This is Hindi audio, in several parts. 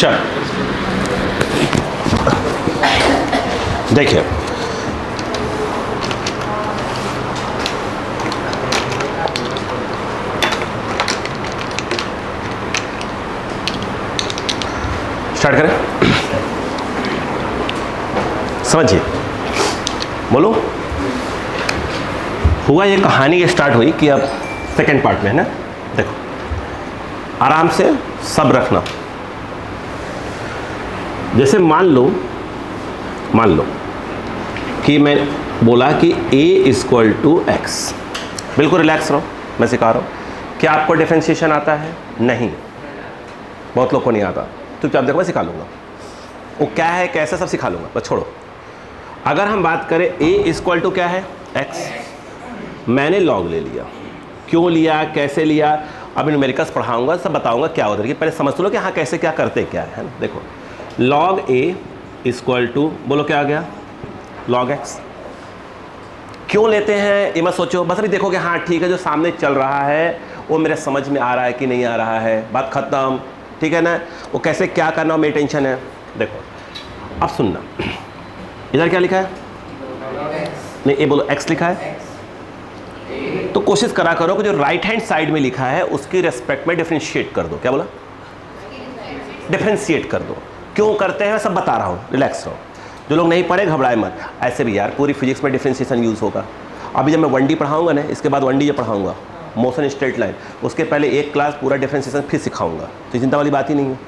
चल देखिए, स्टार्ट करें। समझिए, बोलो। हुआ ये कहानी स्टार्ट हुई कि अब सेकेंड पार्ट में है ना। देखो आराम से सब रखना। जैसे मान लो कि मैं बोला कि a इक्वल टू एक्स। बिल्कुल रिलैक्स रहो, मैं सिखा रहा हूँ। क्या आपको डिफरेंशिएशन आता है? नहीं, बहुत लोग को नहीं आता। चुपचाप देखो, मैं सिखा लूँगा। वो क्या है कैसे सब सिखा लूँगा, बस छोड़ो। अगर हम बात करें a इक्वल टू क्या है? x। मैंने log ले लिया। क्यों लिया, कैसे लिया, अब न्यूमेरिकल्स पढ़ाऊँगा, सब बताऊँगा क्या होता है। कि पहले समझ लो कि हाँ कैसे क्या करते क्या है ना। देखो log a इक्वल टू, बोलो क्या आ गया? log x। क्यों लेते हैं ये मत सोचो, बस अभी देखोगे हाँ ठीक है, जो सामने चल रहा है वो मेरे समझ में आ रहा है कि नहीं आ रहा है, बात खत्म। ठीक है ना। वो कैसे क्या करना मेरी टेंशन है। देखो अब सुनना, इधर क्या लिखा है? नहीं, ये बोलो x लिखा है। तो कोशिश करा करो कि जो राइट हैंड साइड में लिखा है उसकी रेस्पेक्ट में डिफरेंशिएट कर दो। क्या बोला? डिफरेंशिएट कर दो। क्यों करते हैं सब बता रहा हूँ, रिलैक्स रहो। जो लोग नहीं पढ़े घबराए मत। ऐसे भी यार पूरी फिजिक्स में डिफरेंशिएशन यूज़ होगा। अभी जब मैं 1D पढ़ाऊंगा ना, इसके बाद 1D जब पढ़ाऊंगा मोशन स्ट्रेट लाइन, उसके पहले एक क्लास पूरा डिफरेंशिएशन फिर सिखाऊंगा, तो चिंता वाली बात ही नहीं है।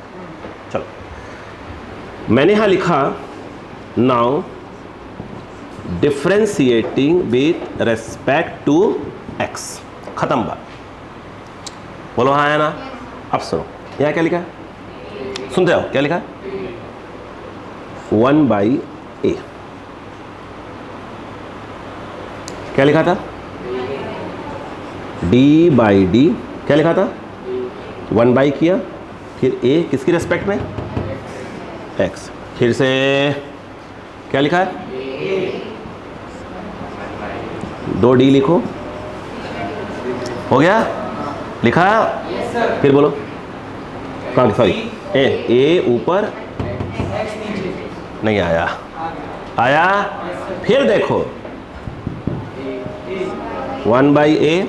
चलो मैंने यहाँ लिखा now differentiating with respect to x। खत्म बात। बोलो हाँ है ना। अब सुनो, यहाँ क्या लिखा है? सुनते हो क्या लिखा है? 1/a। क्या लिखा था? d/d। क्या लिखा था? 1/, किया फिर a किसकी रेस्पेक्ट में? x। फिर से क्या लिखा है? 2d लिखो। हो गया? लिखा? फिर बोलो कहाँ? सॉरी, a ऊपर नहीं आया, आया? फिर देखो 1/a,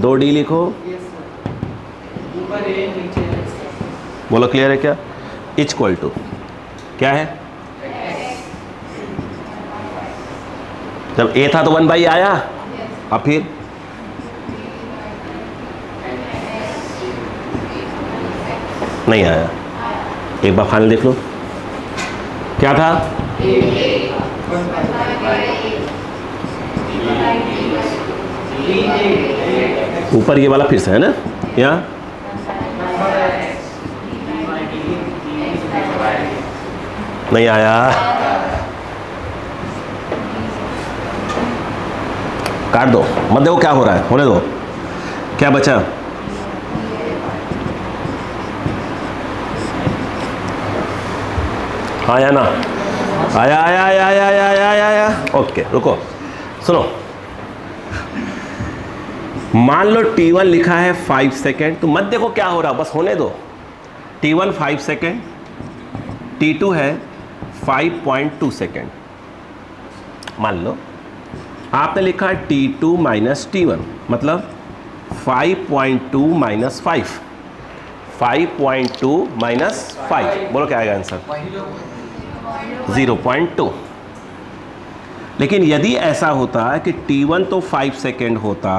2d लिखो। बोलो क्लियर है क्या? इक्वल टू क्या है? जब a था तो 1/, आया। अब फिर नहीं आया। एक बार फाइनल देख लो, क्या था? ऊपर ये वाला फिर से है ना, यहाँ नहीं आया। काट दो, मत देखो क्या हो रहा है, होने दो। क्या बचा? आया ना? आया आया आया आया आया आया आया आया। ओके रुको, सुनो। मान लो t1 लिखा है 5 सेकेंड, तो मत देखो क्या हो रहा, बस होने दो। t1 5 सेकेंड, t2 है 5.2 सेकेंड। मान लो आपने लिखा है t2 माइनस t1, मतलब 5.2 माइनस 5। 5.2 माइनस 5, बोलो क्या आएगा आंसर? 0.2। लेकिन यदि ऐसा होता कि t1 तो 5 सेकेंड होता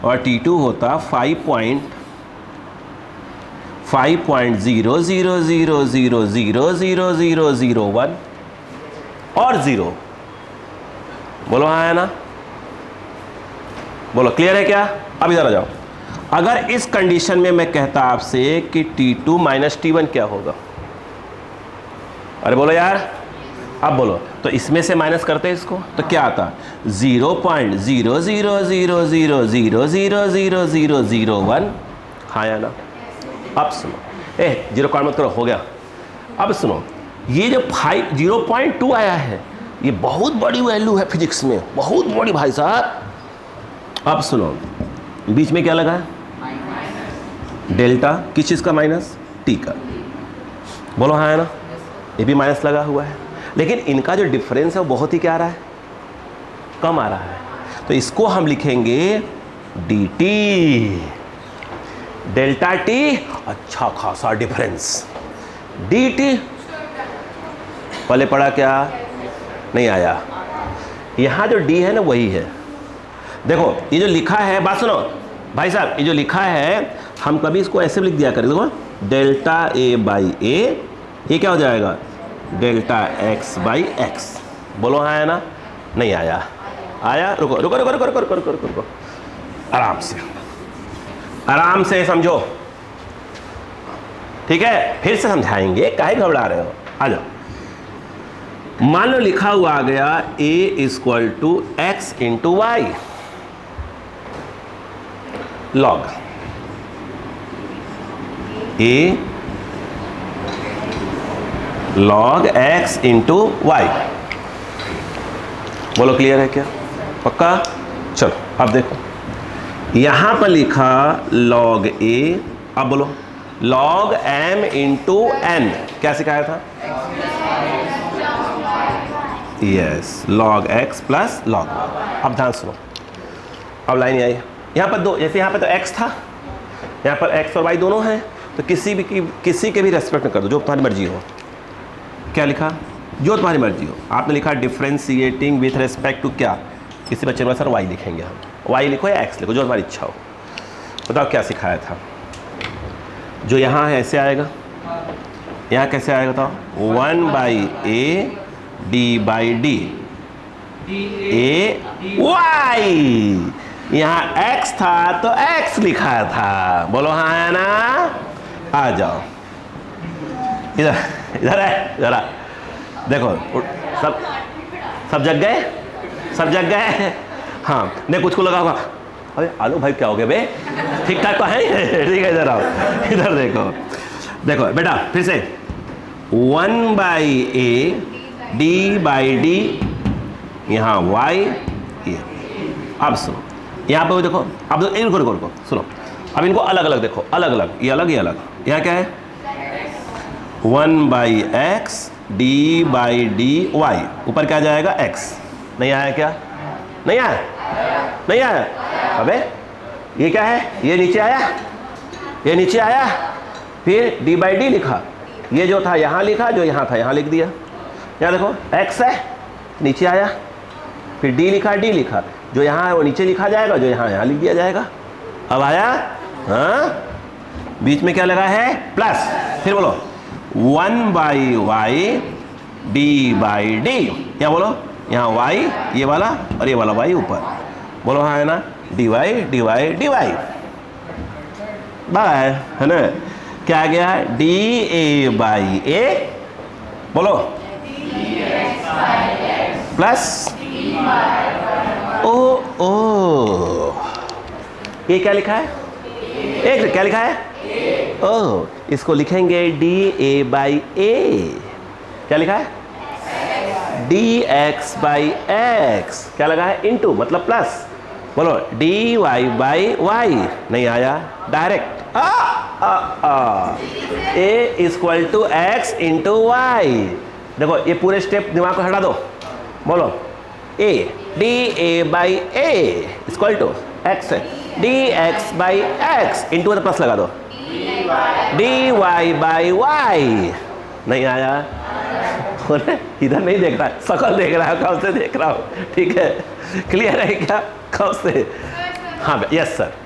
और t2 होता 5.00000000001 और 0। बोलो हाँ है ना? बोलो क्लियर है क्या? अब इधर आ जाओ। अगर इस कंडीशन में मैं कहता आपसे कि t2 माइनस t1 क्या होगा? अरे बोलो यार, अब बोलो। तो इसमें से माइनस करते हैं इसको, तो क्या आता? 0.00000000001। हाँ या ना? अब सुनो, 0 काउंट मत करो, हो गया। अब सुनो, ये जो 0.2 आया है, ये बहुत बड़ी वैल्यू है फिजिक्स में, बहुत बड़ी भाई साहब। अब सुनो, बीच में क्या लगा है? डेल्टा। किस चीज़ का माइनस? टी का। बोलो हाँ है ना, ये भी माइनस लगा हुआ है, लेकिन इनका जो डिफरेंस है वो बहुत ही क्या आ रहा है, कम आ रहा है। तो इसको हम लिखेंगे डी टी, डेल्टा टी, अच्छा खासा डिफरेंस, डी टी। पहले पढ़ा क्या, नहीं आया। यहां जो डी है ना वही है, देखो ये जो लिखा है, बात सुनो भाई साहब, ये जो लिखा है हम कभी इसको ऐसे लिख दिया करें, देखो डेल्टा ए बाई ए, ये क्या हो जाएगा, डेल्टा एक्स बाई एक्स। बोलो हाँ है ना, नहीं आया, आया। रुको रुको रुको रुको रुको रुको रुको रुको रुको, आराम से आराम से समझो, ठीक है, फिर से समझाएंगे, काहे घबरा रहे हो, आ जाओ। मान लो लिखा हुआ आ गया a equal to x into y, log a log x into y. बोलो क्लियर है क्या, पक्का। चलो अब देखो यहां पर लिखा लॉग a, अब बोलो लॉग m इंटू n, क्या सिखाया था, yes log x plus log y। अब ध्यान सुनो, अब लाइन आई यहाँ पर दो, जैसे यहाँ पर तो x था, यहाँ पर x और y दोनों हैं, तो किसी के भी रेस्पेक्ट में कर दो, जो तुम्हारी मर्जी हो। क्या लिखा, जो तुम्हारी मर्जी हो। आपने लिखा डिफ्रेंशिएटिंग विथ रेस्पेक्ट टू क्या, किसी बच्चे में सर y लिखेंगे हम, y लिखो या x लिखो, जो तुम्हारी इच्छा हो। बताओ क्या सिखाया था, जो यहाँ है ऐसे आएगा, यहाँ कैसे आएगा बताओ, 1/a d by d, a y, यहाँ x था तो x लिखा था। बोलो हाँ है ना, आ जाओ इधर, इधर है जरा, देखो सब जग गए, सब जग गए, हाँ नहीं कुछ को लगा होगा, अरे आलू भाई क्या हो गया बे, ठीक ठाक तो है, ठीक है, इधर आओ, इधर देखो, देखो बेटा फिर से 1/a डी बाई डी, यहाँ y, ये। अब सुनो यहाँ पे देखो, अब इनको रुको रुको सुनो, अब इनको अलग अलग देखो, अलग अलग, ये अलग, ये अलग। यहाँ क्या है, 1/x D by D Y, ऊपर क्या जाएगा x, नहीं आया क्या, नहीं आया, नहीं आया, अबे ये क्या है, ये नीचे आया, ये नीचे आया, फिर डी बाई डी लिखा, ये जो था यहाँ लिखा, जो यहाँ था यहाँ लिख दिया। यहाँ देखो x है, नीचे आया, फिर d लिखा, d लिखा, जो यहाँ है वो नीचे लिखा जाएगा, जो यहाँ यहाँ लिख दिया जाएगा। अब आया, हाँ बीच में क्या लगा है, प्लस, फिर बोलो 1/y डी बाई डी, यहाँ बोलो यहाँ y ये वाला और ये वाला y ऊपर, बोलो हाँ है ना, dy dy dy, बाय है ना। क्या आ गया, da बाई a, बोलो प्लस ओ ओ, ये क्या लिखा है, एक क्या लिखा है, ओ, इसको लिखेंगे डी ए बाई ए, क्या लिखा है, डी एक्स बाई एक्स, क्या लगा है, इंटू मतलब प्लस, बोलो डी वाई बाई वाई, नहीं आया, direct a equal to x into y. देखो ये पूरे स्टेप दिमाग को हटा दो, बोलो a D A by a equal to x d x by x into plus लगा दो, डी वाई बाई वाई, नहीं आया, इधर नहीं देख रहा है, शकल देख रहा है, कब से देख रहा हूँ, ठीक है, क्लियर है क्या, कब से, हाँ यस सर।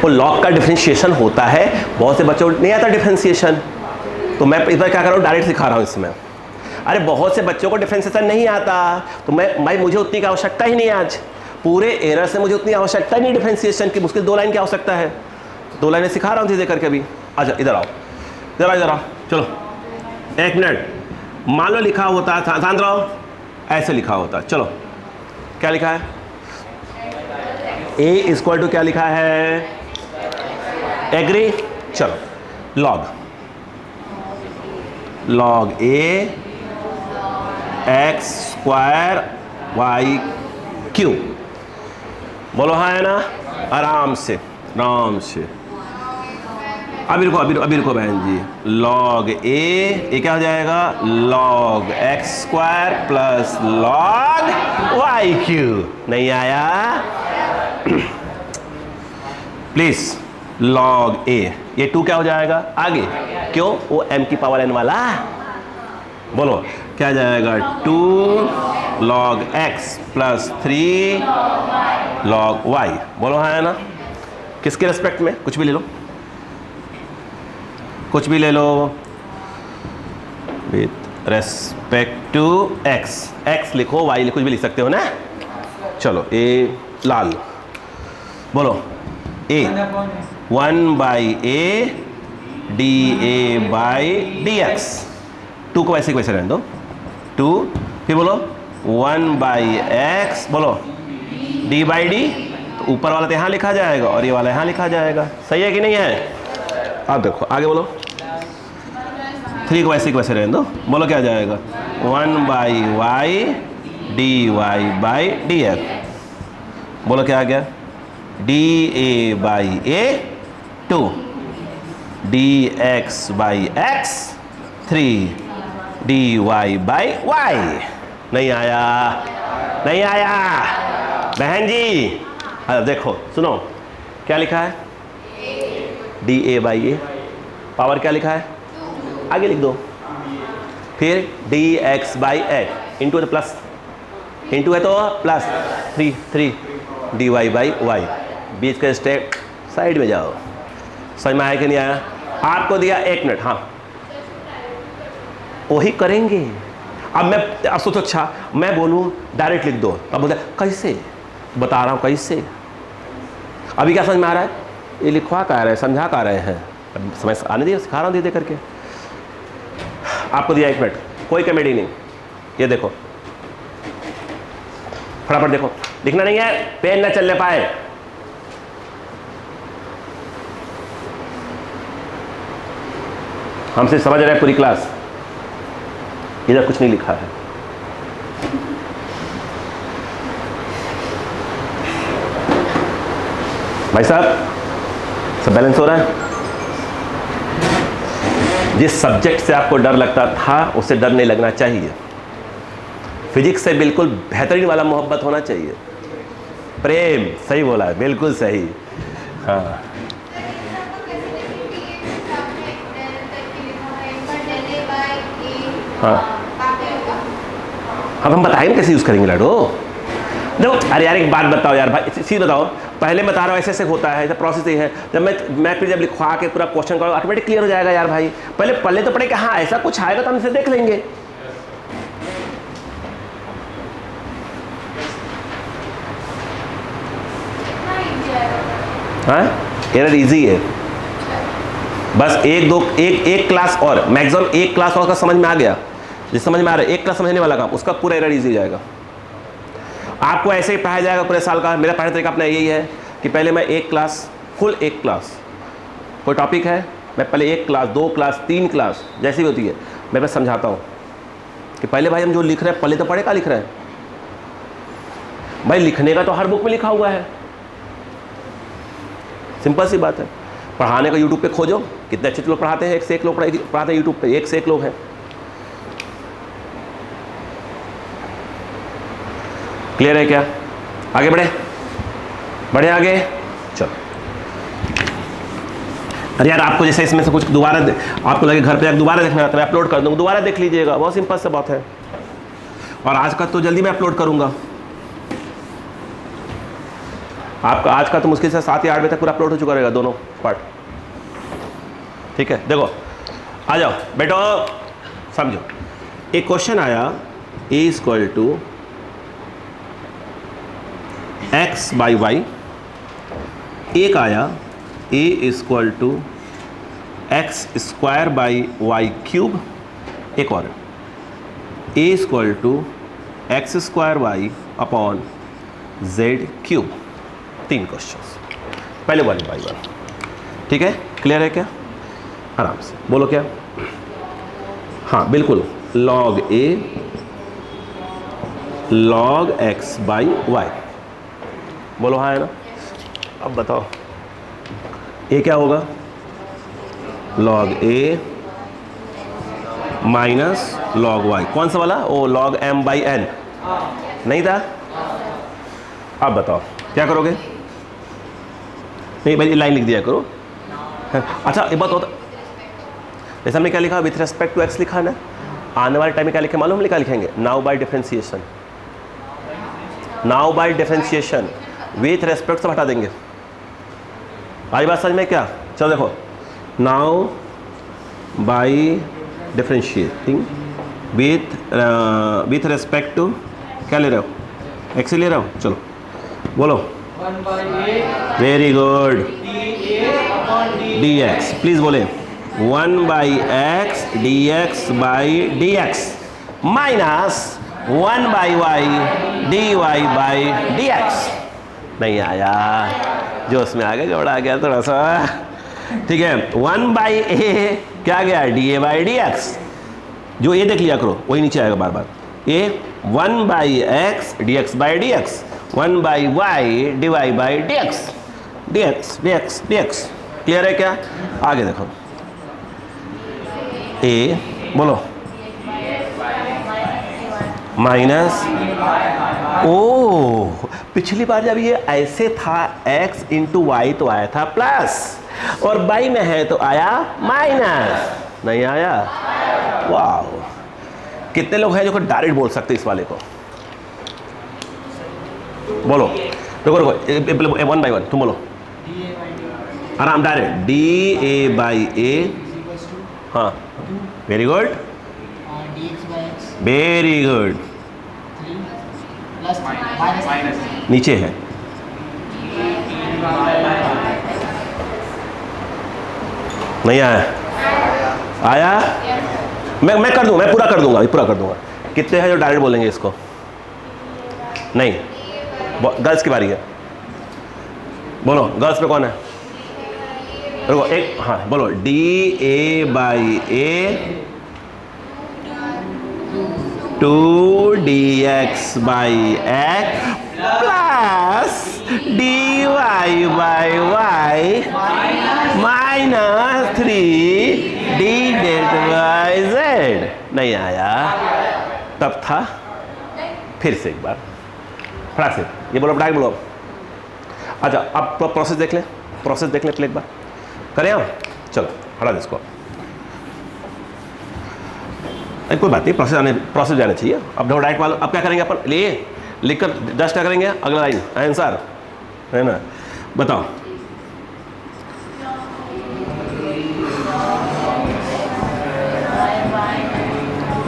वो लॉग का डिफरेंशिएशन होता है, बहुत से बच्चों को नहीं आता डिफरेंशिएशन, तो मैं इस बार क्या कर रहा हूँ, डायरेक्ट सिखा रहा हूँ इसमें। अरे बहुत से बच्चों को डिफरेंशिएशन नहीं आता, तो मैं मुझे उतनी की आवश्यकता ही नहीं है, आज पूरे एरर से मुझे उतनी आवश्यकता ही नहीं डिफरेंशिएशन की, मुश्किल 2 लाइन की आवश्यकता है, 2 लाइनें सिखा रहा हूँ चीज़ें करके भी। अच्छा इधर आओ, इधर आओ, इधर आओ, चलो 1 मिनट। मान लो लिखा होता है, शांत रहो, ऐसे लिखा होता है, चलो क्या लिखा है, ए इक्वल टू क्या लिखा है, एग्री, चलो लॉग ए एक्स स्क्वायर वाई क्यूब। बोलो हाँ है ना, आराम से आराम से। अभी रुको बहन जी, लॉग ए ये क्या हो जाएगा, log x square plus log y cube. नहीं आया प्लीज, लॉग ए, ये 2 क्या हो जाएगा आगे, क्यों, वो m की पावर n वाला। बोलो क्या जाएगा, 2 log x plus 3 log y। बोलो हाँ है ना। किसके रेस्पेक्ट में, कुछ भी ले लो, कुछ भी ले लो, with respect to x। x लिखो, y कुछ भी लिख सकते हो ना। चलो ए लाल, बोलो a 1 by A D A by D x. 2 को वैसे रहने दो, 2, फिर बोलो 1 बाई एक्स, बोलो डी बाई डी, तो ऊपर वाला तो यहाँ लिखा जाएगा और ये वाला यहाँ लिखा जाएगा। सही है कि नहीं है। अब देखो आगे बोलो, 3 को वैसे रहने दो, बोलो क्या जाएगा, 1 by Y D Y by D x. बोलो क्या आ गया, d A by a 2 d x by x 3 D Y by y. नहीं आया, नहीं आया बहन जी। अब देखो सुनो क्या लिखा है, D A by A, power क्या लिखा है, आगे लिख दो, फिर D x by x into plus, into है तो plus 3 D Y by Y. बीच का स्टेप साइड में जाओ। समझ में आया कि नहीं आया। आपको दिया 1 मिनट, हाँ वही करेंगे। अब सोचो, अच्छा मैं बोलूँ डायरेक्ट लिख दो, अब बोलते कैसे, बता रहा हूँ कैसे। अभी क्या समझ में आ रहा है, ये लिखवा का रहे हैं, समझा का रहे हैं, समझ आने दिए, सिखा रहा हूँ धीरे करके। आपको दिया 1 मिनट, कोई कॉमेडी नहीं। ये देखो फटाफट देखो, लिखना नहीं है, पेन ना चलने पाए। हमसे समझ रहे हैं पूरी क्लास, इधर कुछ नहीं लिखा है। भाई साहब सब बैलेंस हो रहा है। जिस सब्जेक्ट से आपको डर लगता था उससे डर नहीं लगना चाहिए। फिजिक्स से बिल्कुल बेहतरीन वाला मोहब्बत होना चाहिए, प्रेम। सही बोला है, बिल्कुल सही। हाँ हाँ, अब हम बताएंगे कैसे यूज़ करेंगे लाडो। देखो अरे यार एक बात बताओ यार भाई, सीधे बताओ, पहले बता रहा हूँ ऐसे होता है, ऐसा प्रोसेस ही है। जब मैं फिर जब लिखवा के पूरा क्वेश्चन करूँ ऑटोमेटिक क्लियर हो जाएगा यार भाई। पहले तो पढ़े कि हाँ ऐसा कुछ आएगा तो हम इसे देख लेंगे। हाँ एरर इजी है, बस एक क्लास और मैक्सिमम एक क्लास और का समझ में आ गया, जिस समझ में आ रहा है एक क्लास समझने वाला काम, उसका पूरा एरर इजी जाएगा। आपको ऐसे ही पढ़ाया जाएगा पूरे साल का। मेरा पढ़ने तरीका अपना यही है कि पहले मैं एक क्लास, फुल एक क्लास, कोई टॉपिक है मैं पहले 1 क्लास 2 क्लास 3 क्लास जैसी भी होती है मैं बस समझाता हूँ कि पहले भाई हम जो लिख रहे हैं पहले तो पढ़े क्या लिख रहे हैं भाई। लिखने का तो हर बुक में लिखा हुआ है, सिंपल सी बात है। पढ़ाने का यूट्यूब पे खोजो, कितने अच्छे लोग पढ़ाते हैं, एक से एक लोग पढ़ाते हैं यूट्यूब पे, एक से एक लोग हैं। क्लियर है क्या? आगे बढ़े आगे चलो। अरे यार आपको जैसे इसमें से कुछ दोबारा आपको लगे घर पे जाकर दोबारा देखना है तो मैं अपलोड कर दूँगा, दोबारा देख लीजिएगा, बहुत सिंपल सा बात है। और आज का तो जल्दी मैं अपलोड करूँगा, आपका आज का तो मुश्किल से 7 या 8 बजे तक पूरा अपलोड हो चुका रहेगा दोनों पार्ट। ठीक है देखो आ जाओ बेटो समझो। एक क्वेश्चन आया a equal to x by y, एक आया a equal to x square by y cube, एक और a equal to x square y upon z cube. 3 questions, पहले 1 बाई 1। ठीक है क्लियर है क्या? आराम से बोलो क्या? हाँ बिल्कुल, log A log x by y. बोलो हाँ है ना। अब बताओ ए क्या होगा, log a minus log y. कौन सा वाला, ओ लॉग एम बाई एन नहीं था। अब बताओ क्या करोगे, नहीं भाई लाइन लिख दिया करो। अच्छा एक बात होता, जैसे हमने क्या लिखा, विथ रेस्पेक्ट टू एक्स लिखा ना, आने वाले टाइम में क्या लिखे मालूम, हम क्या लिखेंगे, now by differentiation. Now by differentiation with respect से हटा देंगे। आई बात समझ में क्या, चलो देखो, now by differentiating with respect to क्या ले रहे हो, एक्स ले रहे हो, चलो बोलो। Very good, d x, please बोले 1 by x d x by D x minus 1 by Y D Y by D x. नहीं आया, जोश में आ गया, जोड़ा आ गया थोड़ा सा, ठीक है। 1 बाई ए क्या गया, d A by D x, जो ए देख लिया करो वही नीचे आएगा बार बार। ए 1 by x d x by D x, 1 by Y D Y by D x, d x d x d x. Clear है क्या, आगे देखो, ए बोलो माइनस, ओ पिछली बार जब ये ऐसे था x इंटू वाई तो आया था प्लस, और बाई में है तो आया माइनस, नहीं आया। वाह, कितने लोग हैं जो डायरेक्ट बोल सकते इस वाले को, बोलो रुको रुको, 1 बाई 1 तुम बोलो आराम, डायरेक्ट डी ए बाई ए, हाँ वेरी गुड, वेरी गुड, नीचे है नहीं आया, आया, मैं कर दूंगा, मैं पूरा कर दूंगा, पूरा कर दूंगा। कितने हैं जो डायरेक्ट बोलेंगे इसको, नहीं गर्ल्स की बारी है, बोलो गर्ल्स में कौन है, रुको एक, हाँ बोलो, d A by a 2 d x by x plus d Y by y minus 3 d date by z. नहीं आया, तब था, फिर से एक बार फटाक से ये बोलो, फटाक बोलो। अच्छा अब प्रोसेस देख लें, प्रोसेस देख लें एक बार, करें हम, चलो हटा दे इसको, कोई बात नहीं, प्रोसेस जाना चाहिए। अब देखो डायरेक्ट वाला, अब क्या करेंगे अपन, लिए लिखकर जस्ट क्या करेंगे, अगला लाइन आंसर है ना, बताओ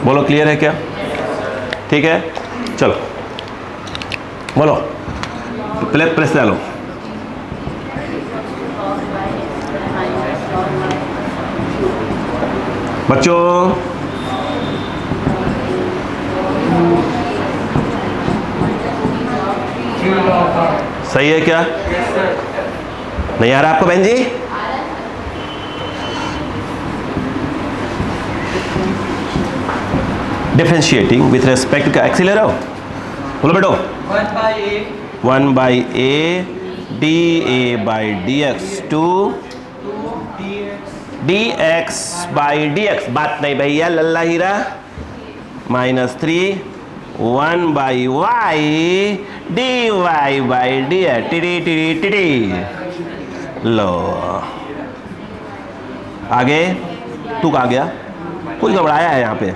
बोलो, क्लियर है क्या, ठीक है, चलो बोलो, प्रेस डालो, बच्चों सही है क्या, नहीं आ रहा आपको बहन जी, डिफरेंशिएटिंग विथ रेस्पेक्ट का एक्स ले रहे हो, बोलो बेटो 1 by A D A by D X to D x by D X, बात नहीं भैया लल्ला हीरा, minus 3 1 by Y D Y by D X, टिडी टिडी टिडी। लो आगे, तू कहाँ गया, कुछ घबराया है यहाँ पे,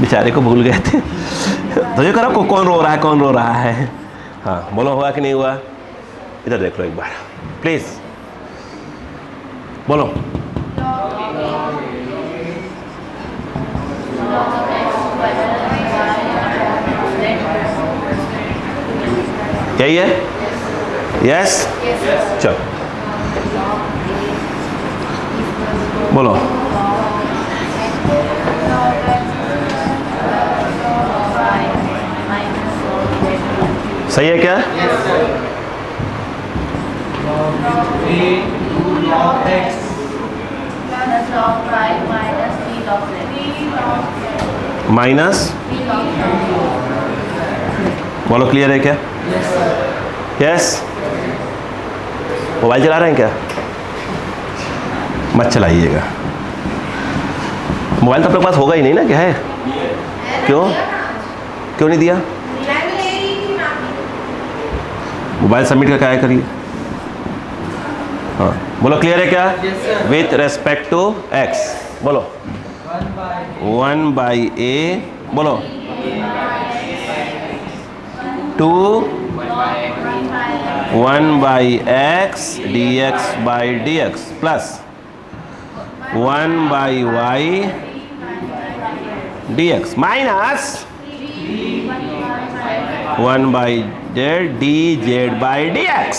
बेचारे को भूल गए थे। तो ये करो, कौन रो रहा है, कौन रो रहा है, हाँ बोलो हुआ कि नहीं हुआ, इधर देख लो एक बार प्लीज, बोलो यही है, यस, चलो बोलो सही है क्या, माइनस, बोलो क्लियर है क्या? यस। मोबाइल चला रहे हैं क्या? मत चलाइएगा। मोबाइल तो अपने पास होगा ही नहीं ना, क्या है? क्यों क्यों नहीं दिया? मोबाइल सबमिट का क्या है, करिए। हाँ बोलो क्लियर है क्या? विथ रेस्पेक्ट टू एक्स, बोलो 1/a, बोलो 2 1/x dx/dx plus 1/y dx minus 1/z dz/dx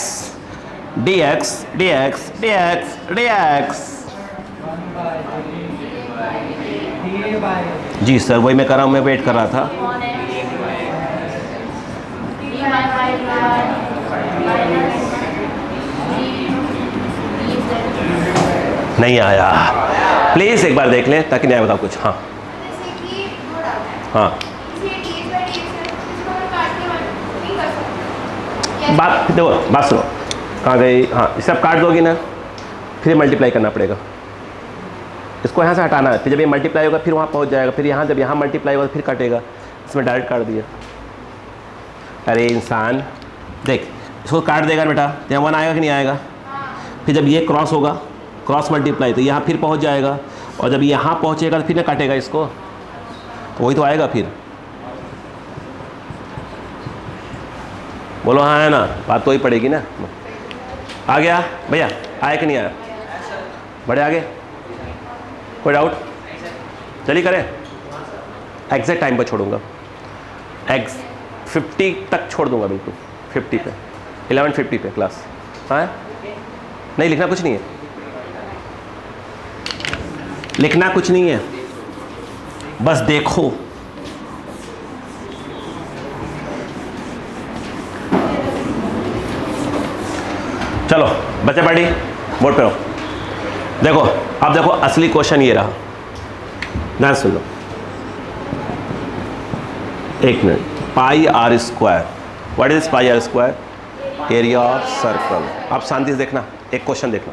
dx dx dx dx। जी सर, वही मैं कर रहा हूँ, मैं वेट कर रहा था। नहीं आया, प्लीज एक बार देख लें ताकि नहीं बताओ कुछ। हाँ हाँ, बात देखो, बात सुनो, कहाँ गई? हाँ, इसे आप काट दोगी ना, फिर मल्टीप्लाई करना पड़ेगा। इसको यहाँ से हटाना है, फिर जब ये मल्टीप्लाई होगा फिर वहाँ पहुँच जाएगा, फिर यहाँ जब यहाँ मल्टीप्लाई होगा फिर कटेगा। इसमें डायरेक्ट काट दिया। अरे इंसान देख, इसको काट देगा बेटा, यहाँ 1 आएगा कि नहीं आएगा? फिर जब ये क्रॉस होगा, क्रॉस मल्टीप्लाई, तो यहाँ फिर पहुँच जाएगा, और जब यहाँ पहुँचेगा तो फिर ना काटेगा इसको, तो वही तो आएगा फिर। बोलो हाँ है ना, बात तो ही पड़ेगी ना। आ गया भैया? आया कि नहीं आया? बड़े आगे? कोई डाउट? चलिए करें। एग्जैक्ट टाइम पर छोड़ूंगा, 50 तक छोड़ दूंगा, बिल्कुल 50 पे, 11:50 पे क्लास। हाँ नहीं, लिखना कुछ नहीं है, लिखना कुछ नहीं है, बस देखो। चलो बच्चे पढ़ी, बोर्ड पे हो। देखो अब देखो, असली क्वेश्चन ये रहा, ध्यान सुन लो। एक minute, pi are square, what is pi are square? Area of circle. आप शांति से देखना, एक क्वेश्चन देखना,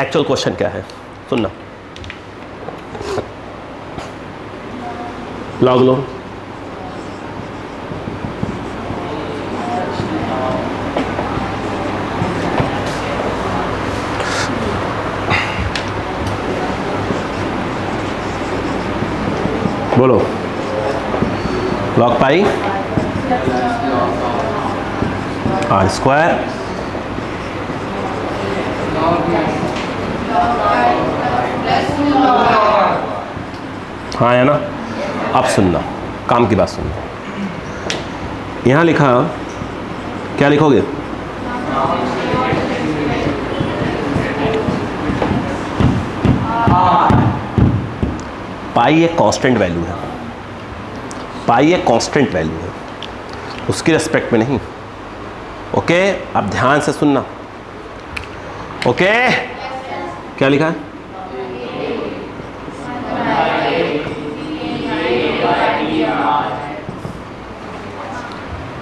एक्चुअल क्वेश्चन क्या है, सुनना। लॉग लो, बोलो लॉग पाई आर स्क्वायर हाँ है ना। अब सुनना, काम की बात सुनना। यहां लिखा, क्या लिखोगे? पाई एक कांस्टेंट वैल्यू है, पाई एक कांस्टेंट वैल्यू है, उसकी रेस्पेक्ट में नहीं। ओके, अब ध्यान से सुनना। ओके, क्या लिखा है?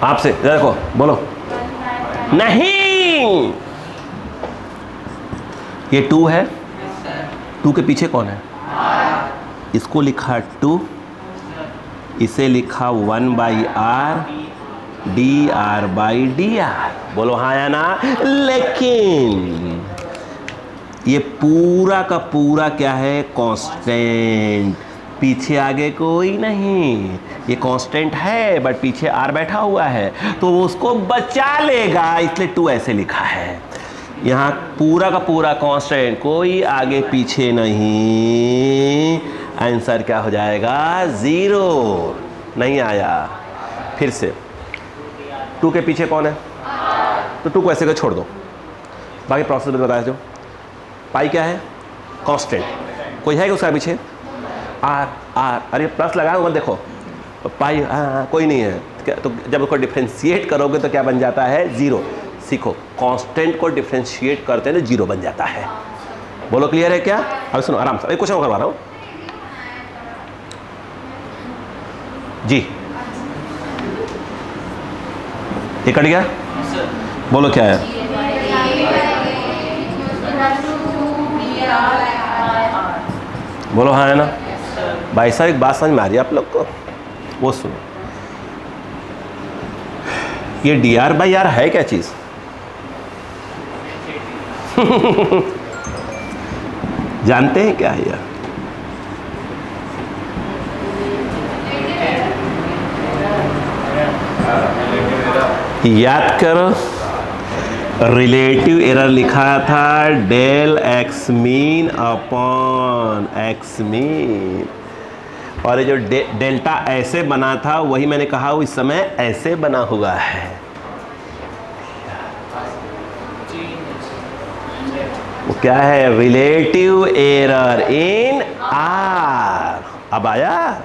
आपसे देखो, बोलो नहीं। ये 2 है, 2 के पीछे कौन है? इसको लिखा 2, इसे लिखा 1/r dr/dr। बोलो हाँ या ना। लेकिन ये पूरा का पूरा क्या है? कांस्टेंट, पीछे आगे कोई नहीं। ये कांस्टेंट है बट पीछे r बैठा हुआ है, तो वो उसको बचा लेगा, इसलिए 2 ऐसे लिखा है। यहाँ पूरा का पूरा कांस्टेंट, कोई आगे पीछे नहीं। आंसर क्या हो जाएगा? 0। नहीं आया। फिर से 2 के पीछे कौन है? तो 2 को ऐसे को छोड़ दो, बाकी प्रोसेस बताया जो। पाई क्या है? कांस्टेंट। कोई है कि उसका पीछे? आर। अरे प्लस लगाया होगा, देखो पाई कोई नहीं है। तो जब उसको डिफ्रेंशिएट करोगे तो क्या बन जाता है? 0। सीखो, कांस्टेंट को डिफ्रेंशिएट करते हैं तो 0 बन जाता है। बोलो क्लियर है क्या? अब सुनो आराम से, एक क्वेश्चन करवा रहा हूं जी। ये कट गया, बोलो क्या है? बोलो हाँ है ना भाई साहब। एक बात समझ में आ रही है आप लोग को? वो सुनो, ये dr बाई आर है क्या चीज? जानते हैं क्या है यार? याद करो, रिलेटिव एरर लिखा था del x mean upon x mean, और ये जो डेल्टा ऐसे बना था वही मैंने कहा वो इस समय ऐसे बना हुआ है। वो क्या है? Relative error in are. अब आया?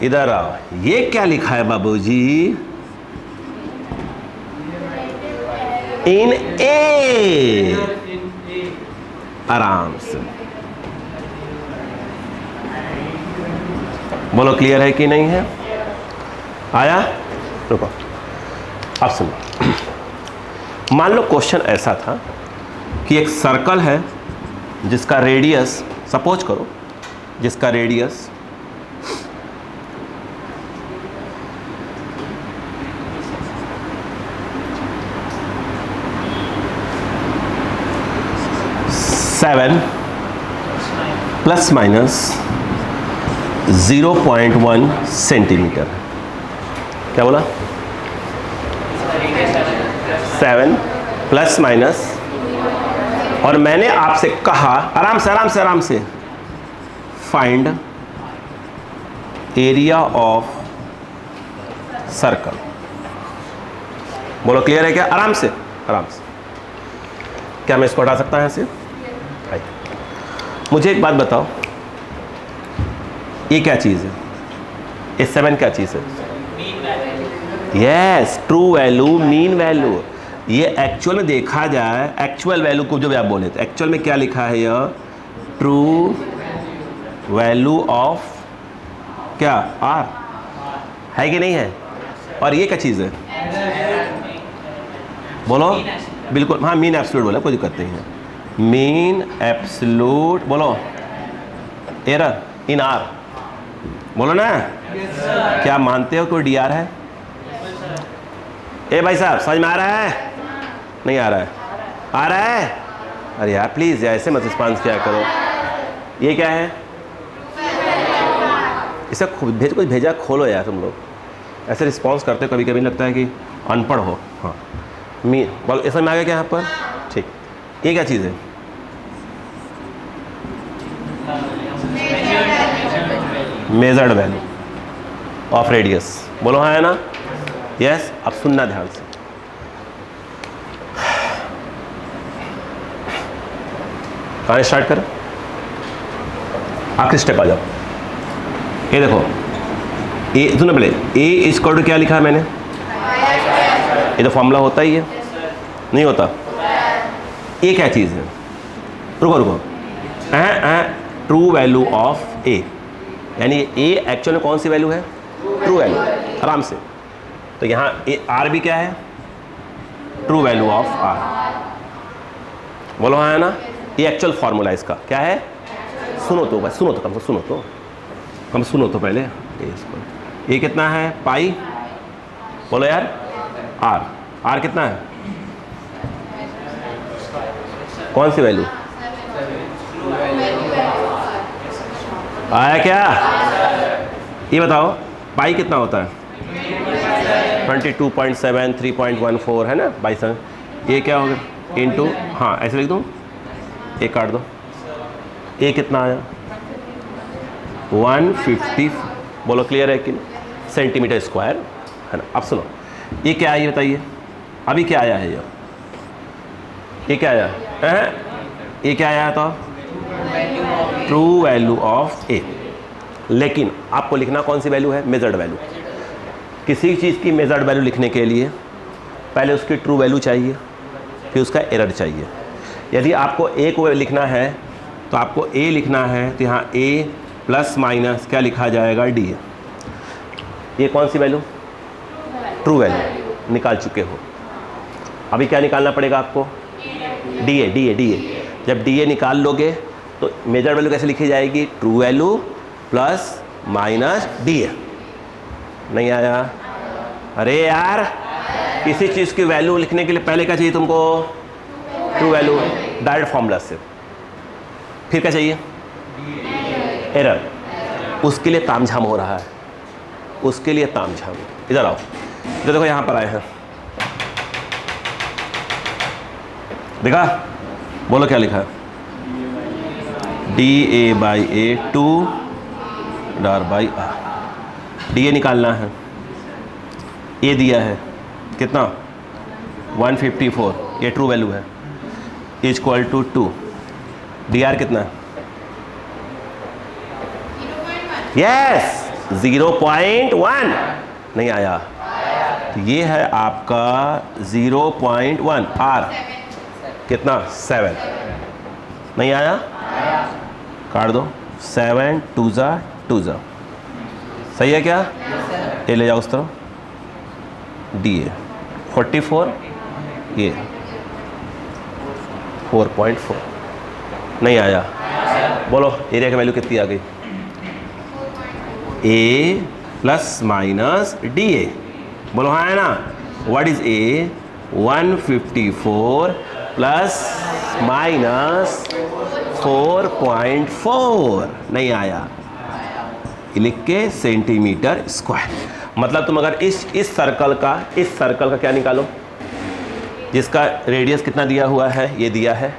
इधर आओ, ये क्या लिखा है बाबूजी? इन ए। आराम से बोलो क्लियर है कि नहीं है? आया? रुको, अब सुनो। मान लो क्वेश्चन ऐसा था कि एक सर्कल है जिसका रेडियस, सपोज करो जिसका रेडियस 7 प्लस माइनस 0.1 सेंटीमीटर। क्या बोला? 7 प्लस माइनस, और मैंने आपसे कहा आराम से आराम से आराम से, फाइंड एरिया ऑफ सर्कल। बोलो क्लियर है क्या? आराम से आराम से। क्या मैं इसको हटा सकता हूं यहाँ से? मुझे एक बात बताओ, ये क्या चीज़ है? ये 7 क्या चीज़ है? Yes, true value, mean value. ये एक्चुअल में देखा जाए, एक्चुअल वैल्यू को जो भी आप बोले थे, एक्चुअल में क्या लिखा है? यह ट्रू वैल्यू ऑफ क्या? आर है कि नहीं है? और ये क्या चीज़ है? बोलो बिल्कुल, हाँ मीन एब्सोल्यूट बोला, कोई दिक्कत नहीं है। मीन एब्सोल्यूट, बोलो एरर इन आर, बोलो ना। क्या मानते हो कोई dr है? ए भाई साहब समझ में आ रहा है? नहीं आ रहा है? आ रहा है? अरे यार प्लीज़ ऐसे मत रिस्पॉन्स किया करो। ये क्या है? इसे भेज, कुछ भेजा खोलो यार तुम लोग। ऐसे रिस्पॉन्स करते हो कभी कभी लगता है कि अनपढ़ हो। हाँ मीन, बोलो ऐसा में आ गया क्या यहाँ पर? ठीक, ये क्या चीज़ है? Measured value of radius. बोलो हाँ है ना? यस। अब सुनना ध्यान से, कहाँ स्टार्ट करें? आखिरी स्टेप आ जाओ। ये देखो, ए सुनो पहले, ए इक्वल टू क्या लिखा है मैंने? ये तो फॉर्मूला होता ही है, नहीं होता? ये क्या चीज़ है? रुको रुको, ट्रू वैल्यू ऑफ ए, यानी ए एक्चुअल में कौन सी वैल्यू है? True value. आराम से, तो यहाँ ए आर भी क्या है? True value of r. बोलो हाँ है ना? ये एक्चुअल फॉर्मूला इसका क्या है? सुनो तो बस, सुनो तो, कम से सुनो तो, कम सुनो तो पहले। ये कितना है? पाई। बोलो यार आर, आर कितना है? कौन सी वैल्यू आया क्या? ये बताओ पाई कितना होता है? 22.7, 3.14 है ना बाई 7। ये क्या होगा? इंटू, हाँ ऐसे लिख दूँ, एक काट दो। ये कितना आया? 150। बोलो क्लियर है कि नहीं? सेंटीमीटर स्क्वायर है ना। अब सुनो, ये क्या है ये बताइए? अभी क्या आया है? ये क्या आया? ये क्या आया? तो ट्रू वैल्यू ऑफ ए। लेकिन आपको लिखना कौन सी वैल्यू है? Measured value. किसी चीज़ की मेजर्ड वैल्यू लिखने के लिए पहले उसकी ट्रू वैल्यू चाहिए, फिर उसका एरर चाहिए। यदि आपको ए को लिखना है तो आपको ए लिखना है, तो यहाँ ए प्लस माइनस क्या लिखा जाएगा, डी ए। ये कौन सी वैल्यू, ट्रू वैल्यू निकाल चुके हो। अभी क्या निकालना पड़ेगा आपको, D A, D A, D A. जब डी ए निकाल लोगे तो मेजर वैल्यू कैसे लिखी जाएगी, true value plus minus D A. नहीं आया, अरे यार किसी चीज़ की वैल्यू लिखने के लिए पहले क्या चाहिए तुमको, ट्रू वैल्यू, डायरेक्ट फॉर्मूला से। फिर क्या चाहिए, एरर। उसके लिए तामझाम हो रहा है, उसके लिए तामझाम। इधर आओ, इधर देखो, यहाँ पर आए हैं, देखा, बोलो क्या लिखा है, D A by A two dr by r. D A निकालना है, ए दिया है कितना 154, ये ट्रू वैल्यू है, is equal to 2। D r कितना है, यस 0.1। नहीं आया, तो ये है आपका 0.1। आर कितना 7। नहीं आया, काट दो, 7 2 जा 2 जा। सही है क्या, ये ले जाओ उस तरफ, डी ए 44, ये 4.4। नहीं आया, बोलो एरिया की वैल्यू कितनी आ गई, ए प्लस माइनस डी ए। बोलो हाँ है ना, what is a, 154 plus minus 4.4। नहीं आया, लिख के सेंटीमीटर स्क्वायर। मतलब तुम अगर इस सर्कल का क्या निकालो, जिसका रेडियस कितना दिया हुआ है, ये दिया है।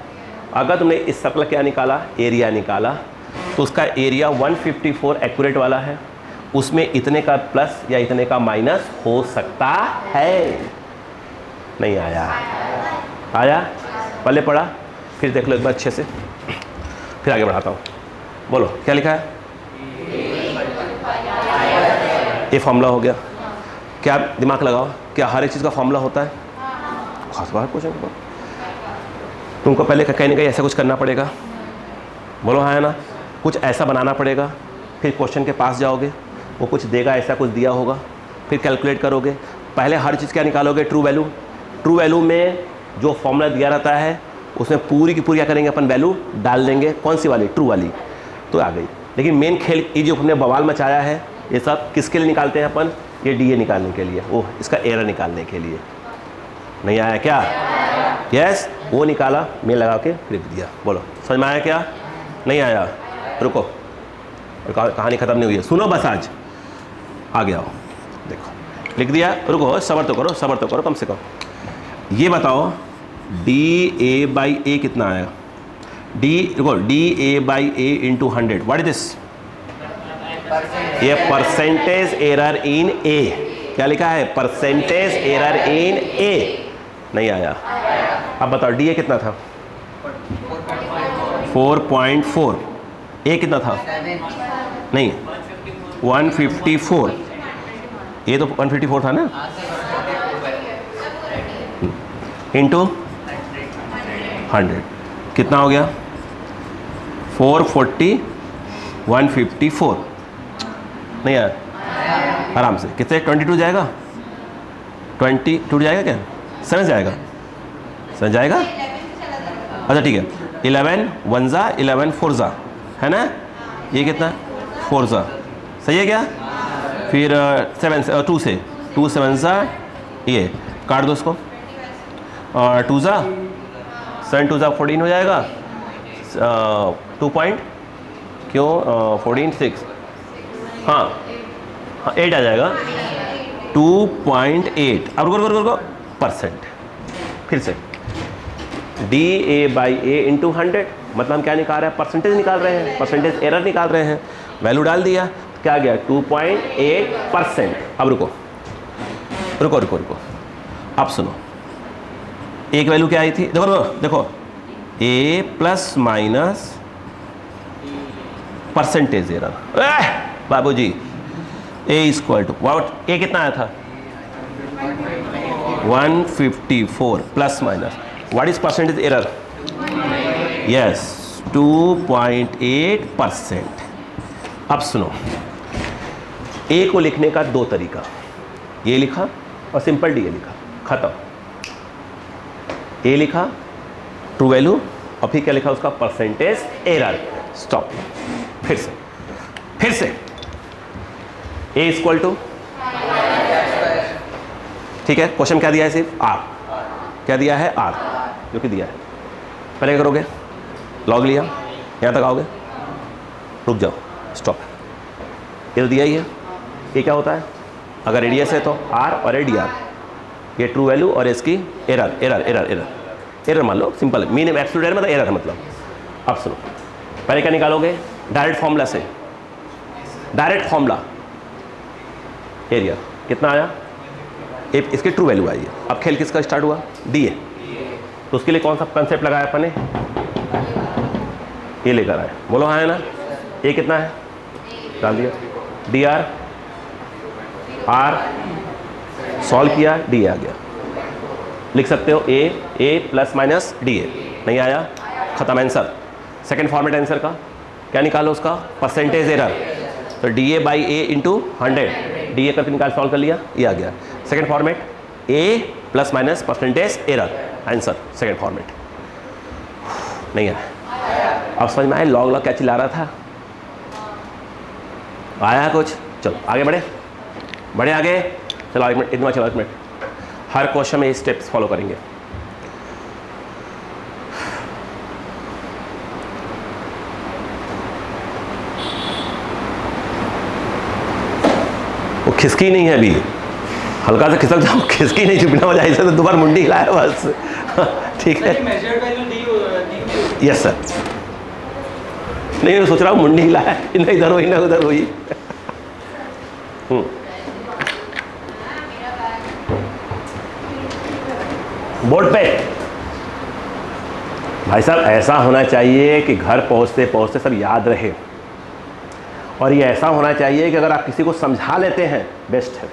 अगर तुमने इस सर्कल क्या निकाला, एरिया निकाला, तो उसका एरिया 154 एक्यूरेट वाला है, उसमें इतने का प्लस या इतने का माइनस हो सकता है। नहीं आया, आया, पहले पढ़ा, फिर देख लो एक बार अच्छे से, फिर आगे बढ़ाता हूँ। बोलो क्या लिखा है, ये फॉर्मूला हो गया। क्या दिमाग लगाओ, क्या हर एक चीज़ का फॉर्मूला होता है, खास बात क्वेश्चन के बाद तुमको पहले कहीं ना कहीं ऐसा कुछ करना पड़ेगा। बोलो हाँ है ना, कुछ ऐसा बनाना पड़ेगा, फिर क्वेश्चन के पास जाओगे, वो कुछ देगा, ऐसा कुछ दिया होगा, फिर कैलकुलेट करोगे। पहले हर चीज़ क्या निकालोगे, ट्रू वैल्यू। ट्रू वैल्यू में जो फॉर्मूला दिया रहता है उसमें पूरी की पूरी क्या करेंगे, अपन वैल्यू डाल देंगे, कौन सी वाली, ट्रू वाली, तो आ गई। लेकिन मेन खेल ये जो अपने बवाल मचाया है, ये सब किसके लिए निकालते हैं अपन, ये डी ए निकालने के लिए, वो इसका एरर निकालने के लिए। नहीं आया क्या, यस, वो निकाला, मेल लगा के लिख दिया। बोलो समझ में आया क्या, नहीं आया, रुको, कहानी ख़त्म नहीं हुई है, सुनो बस, आज आगे आओ, देखो लिख दिया, रुको, सब्र तो करो कम से कम। ये बताओ डी ए बाई ए कितना आएगा, रुको, D A by A into 100, what is this, ये परसेंटेज एरर इन ए। क्या लिखा है, परसेंटेज एरर इन ए। नहीं आया, अब बताओ डी ए कितना था, 4.4, ए कितना था, नहीं 154, ये तो 154 था ना, इंटू 100 कितना हो गया, 440, 154। नहीं यार, आराम से कितने, 22 जाएगा, 22 जाएगा क्या, 7 जाएगा, 7 जाएगा, अच्छा ठीक है, 11 1 जा 11 4 जा, है ना, ये कितना 4 जा, सही है क्या, फिर 2 से 2 7 जा, ये काट दो उसको, 2 जा 7 2 जा 14 हो जाएगा, 2 पॉइंट क्यों 14 6, हाँ 8 आ जाएगा, 2.8। अब रुको परसेंट, फिर से D A by A into 100, मतलब हम क्या निकाल रहे हैं, परसेंटेज निकाल रहे हैं, परसेंटेज एरर निकाल रहे हैं। वैल्यू डाल दिया, क्या गया 2.8%। अब रुको, अब सुनो, एक वैल्यू क्या आई थी, देखो ए प्लस माइनस परसेंटेज एरर, बाबूजी ए इक्वल टू व्हाट, ए कितना आया था 154 plus minus, what is percentage error, yes 2.8%। अब सुनो, ए को लिखने का दो तरीका, ये लिखा और सिंपल डी ए लिखा, खत्म। ए लिखा ट्रू वैल्यू और फिर क्या लिखा उसका परसेंटेज एरर, स्टॉप। फिर से ए इक्वल टू, ठीक है, क्वेश्चन क्या दिया है, सिर्फ आर, क्या दिया है आर, जो कि दिया है। पहले क्या करोगे, लॉग लिया, यहां तक आओगे, रुक जाओ, स्टॉप। ये तो दिया ही है। ये क्या होता है, अगर रेडियस है तो आर और ए डी आर, ये ट्रू वैल्यू और इसकी error, error error error error मान लो, सिंपल है, मीन एब्सोल्यूट एरर मतलब एरर है मतलब। अब सुनो, पहले क्या निकालोगे, डायरेक्ट फॉर्मूला से, डायरेक्ट फॉर्मूला एरिया कितना आया, इसकी ट्रू वैल्यू आई है। अब खेल किसका स्टार्ट हुआ, डी ए, तो उसके लिए कौन सा कंसेप्ट लगाया अपन ने, ये लेकर आए, बोलो हाँ है ना। ए कितना है, डाल दिया, डी आर, आर सॉल्व किया, डी ए आ गया। लिख सकते हो ए प्लस माइनस डी ए, नहीं आया, खत्म आंसर। सेकेंड फॉर्मेट आंसर का क्या निकालो, उसका परसेंटेज एरर, तो D A by A into 100, D A करके निकाल, सॉल्व कर लिया, ये आ गया। Second format A plus minus percentage error, answer second format. नहीं आया, अब समझ में आया लॉग लॉग क्या चिल्ला रहा था, आया कुछ। चलो आगे बढ़े, बढ़े आगे, चलो एक मिनट, इतना चलो एक मिनट, हर क्वेश्चन में स्टेप्स फॉलो करेंगे। वो खिसकी नहीं है अभी, हल्का से खिसक जाओ, खिसकी नहीं, चुपना हो जाए, तो दोबारा मुंडी हिलाया बस। ठीक है, यस सर, नहीं सोच रहा हूँ मुंडी हिलाया, इधर इधर हुई ना उधर हुई। बोर्ड पे भाई साहब ऐसा होना चाहिए कि घर पहुंचते पहुंचते सब याद रहे, और ये ऐसा होना चाहिए कि अगर आप किसी को समझा लेते हैं बेस्ट है।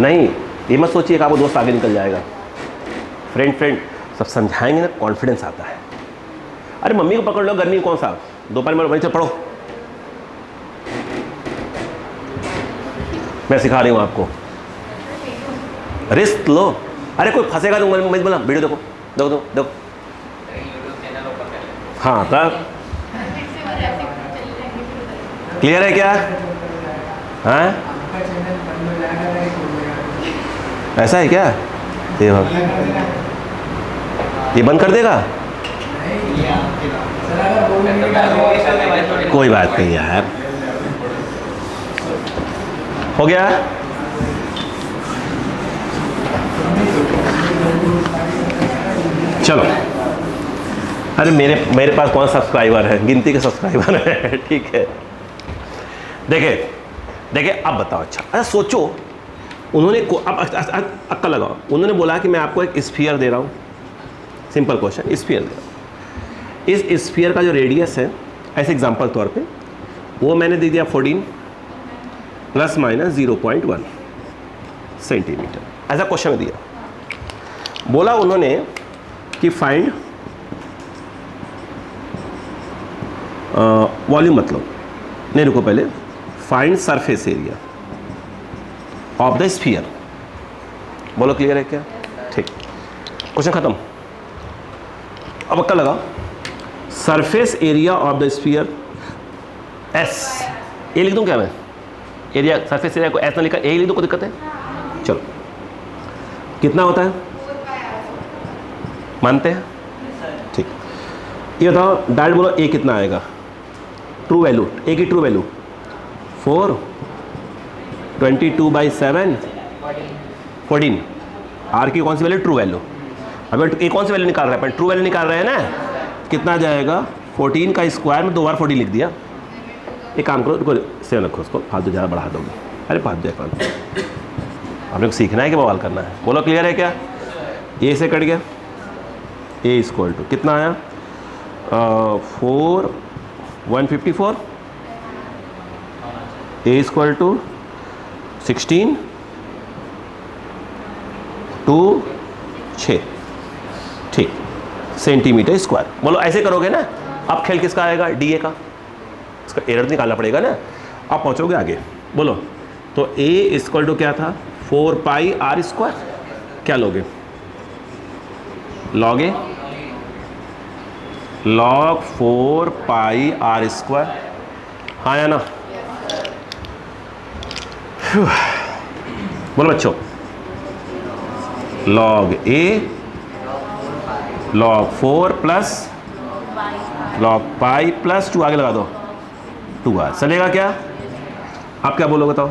नहीं ये मत सोचिए कि आपको दोस्त आगे निकल जाएगा, फ्रेंड सब समझाएंगे ना, कॉन्फिडेंस आता है। अरे मम्मी को पकड़ लो, गर्मी कौन सा, दोपहर में वहीं से पढ़ो, मैं सिखा रही हूँ आपको, रिस्क लो। अरे कोई फंसेगा तो मैं बोला वीडियो देखो देखो देखो देखो, हाँ तब क्लियर है क्या, हाँ ऐसा है क्या, ये बंद कर देगा, कोई बात नहीं यार, हो गया। चलो, अरे मेरे पास कौन सब्सक्राइबर है, गिनती के सब्सक्राइबर है, ठीक है। देखिए अब बताओ, अच्छा सोचो, उन्होंने अब अक्ल लगाओ, उन्होंने बोला कि मैं आपको एक स्फीयर दे रहा हूँ, सिंपल क्वेश्चन, स्फीयर दे रहा हूँ, इस स्फीयर का जो रेडियस है, ऐसे एग्जांपल तौर पे वो मैंने दे दिया 14 प्लस माइनस 0.1 सेंटीमीटर, ऐसा क्वेश्चन दिया। बोला उन्होंने कि फाइंड वॉल्यूम, मतलब नहीं रुको पहले, find surface area of the sphere. बोलो क्लियर है क्या, ठीक, क्वेश्चन खत्म। अब अक्का लगा, surface area of the sphere S, A लिख दूं क्या मैं, एरिया सरफेस एरिया को एस ना लिखा, ए लिख दूं, कोई दिक्कत है, चलो कितना होता है मानते हैं, ठीक। ये बताओ डायरेक्ट बोलो ए कितना आएगा, ट्रू वैल्यू, ए की ट्रू वैल्यू 4, 22/7 14, आर की कौन सी वैल्यू, ट्रू वैल्यू। अब ए कौन सी वैल्यू निकाल रहे हैं अपन, ट्रू वैल्यू निकाल रहे हैं ना, कितना जाएगा 14 का स्क्वायर में 2 बार 14 लिख दिया। एक काम करो, रुको सेवन रखो उसको, फालतू ज़्यादा बढ़ा दोगे, अरे फालतू है फालतू, आपने को सीखना है कि बवाल करना है। बोलो क्लियर है क्या, ए से कट गया, ए इक्वल टू कितना आया 4 154, ए इक्वल टू 16 2 6, ठीक, सेंटीमीटर स्क्वायर। बोलो ऐसे करोगे ना, अब खेल किसका आएगा? डीए का। इसका एरर निकालना पड़ेगा ना, आप पहुंचोगे आगे। बोलो, तो a इक्वल टू क्या था? 4 पाई आर स्क्वायर। क्या लोगे? Log A, log 4 pi are square. हाँ या ना? बोलो बच्चों, लॉग ए log 4 plus log pi plus 2, आगे लगा दो 2r। चलेगा क्या? आप क्या बोलोगे बताओ?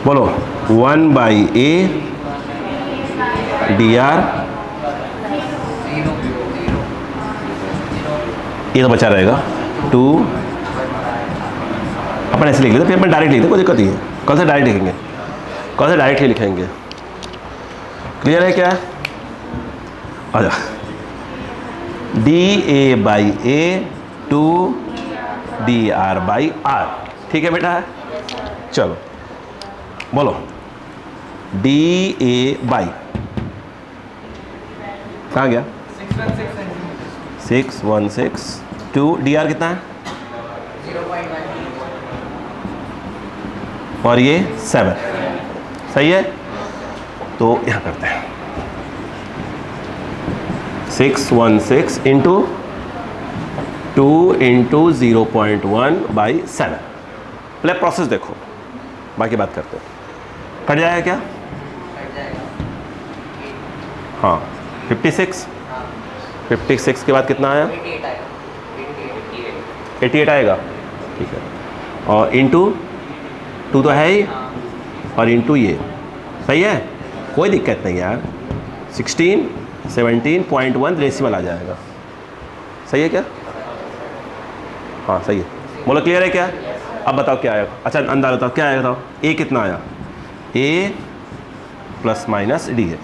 बोलो 1/a dr। ये तो बचा रहेगा 2। अपन ऐसे लिख लेते, फिर अपन डायरेक्ट लिखते, कोई दिक्कत नहीं है। कल से डायरेक्ट लिखेंगे, कल से डायरेक्ट ही लिखेंगे। क्लियर है क्या? आजा, dA/a 2 dr/r। ठीक है बेटा? चलो बोलो, dA/, कहाँ गया? 616 2 dr कितना है? 0.1 और ये 7, सही है? तो यहाँ करते हैं 616 इंटू 2 इंटू 0.1/7। पहले प्रोसेस देखो, बाकी बात करते हैं। कट जाएगा क्या? कट जाएगा। हाँ 56, 56 के बाद कितना आया? 88 आएगा। 88 आएगा, ठीक है। और इंटू 2 तो है ही, और इंटू ये, सही है? कोई दिक्कत नहीं यार। 16 17.1 डेसिमल आ जाएगा, सही है क्या? हाँ सही है। बोलो क्लियर है क्या? अब बताओ क्या आएगा? अच्छा अंदाज़ा बताओ क्या आएगा, बताओ। ए कितना आया? ए प्लस माइनस डी है।